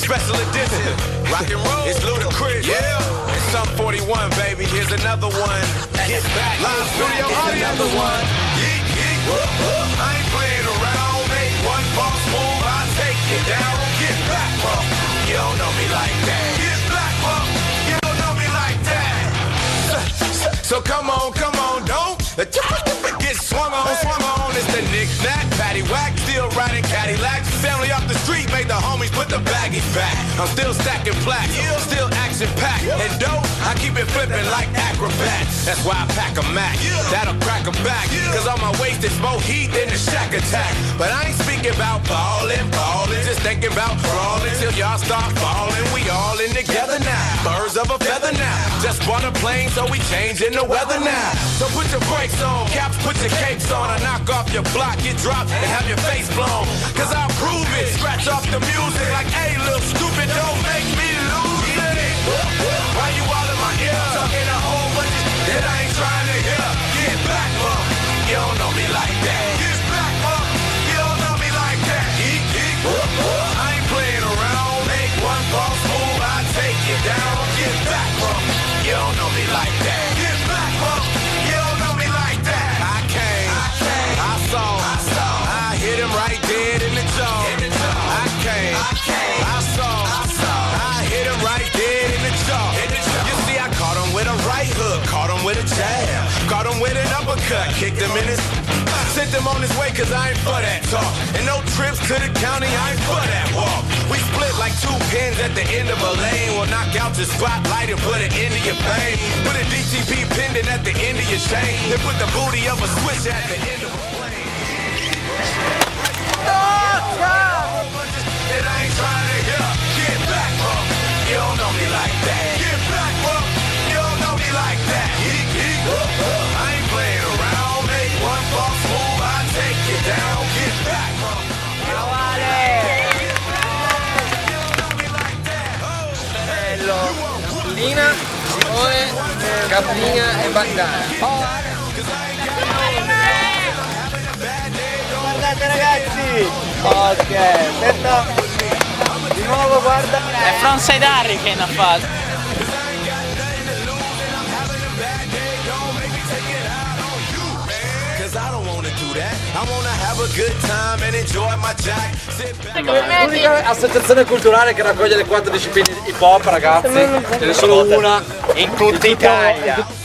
special edition. Rock and roll, it's ludicrous. Yeah, it's some 41, baby. Here's another one. Get back, live studio audience. Another one. Yeet, yeet, whoop, whoop. I ain't playing around. Make one false move, I take you down. Get back, bro. You don't know me like that. Get back, bro. You don't know me like that. So come on, don't get swung on. It's the knick-knack, patty-whack, still riding Cadillacs. Family off the street made the homies put the baggies back. I'm still stacking plaques, still action-packed. And dope, I keep it flipping like acrobats. That's why I pack a Mac, that'll crack 'em back. Cause on my waist it's more heat than the Shack Attack. But I ain't speaking about ballin', just thinking about crawling till y'all start falling. We all in together now, birds of a feather now. Just bought a plane, so we changing the weather now. So put your brakes on, caps, put your capes on. I knock off your block, get dropped, and have your face blown. Cause I'll prove it, scratch off the music like, hey, little stupid, don't make me lose it. Why you all in my ear, talking a whole bunch of shit that I ain't trying to hear? Get back, bro, you don't know me like that. Get back, bro, you don't know me like that. Eek, eek, I ain't playing around. Make one false move, I take you down. Get back, bro, you don't know me like that. Get back, bro, you don't know me like that. I came, I saw, I hit him right dead in the jaw. I came, I saw, I hit him right dead in the jaw. You see, I caught him with a right hook, caught him with a jab, caught him with an uppercut, kicked him in his. Sent him on his way cause I ain't for that talk. And no trips to the county, I ain't for that walk. We split like two pins at the end of a lane. We'll knock out your spotlight and put it into your pain. Put a DTP pendant at the end of your chain. Then put the booty of a switch at the end of a plane. And I ain't trying to hear. Get back, bro. You don't know me like that. Get back, bro. You don't know me like that. I ain't playing around. Make one false move, I take you down. Get back, bro. You don't know me like that. Bello, Capolina, Simone, Capolina e Bandana. Guardate ragazzi! Ok, aspetta! Di nuovo guarda! È frontside hurricane ha fatto. L'unica associazione culturale che raccoglie le 4 discipline hip hop, ragazzi, ce ne sono una In tutta Italia.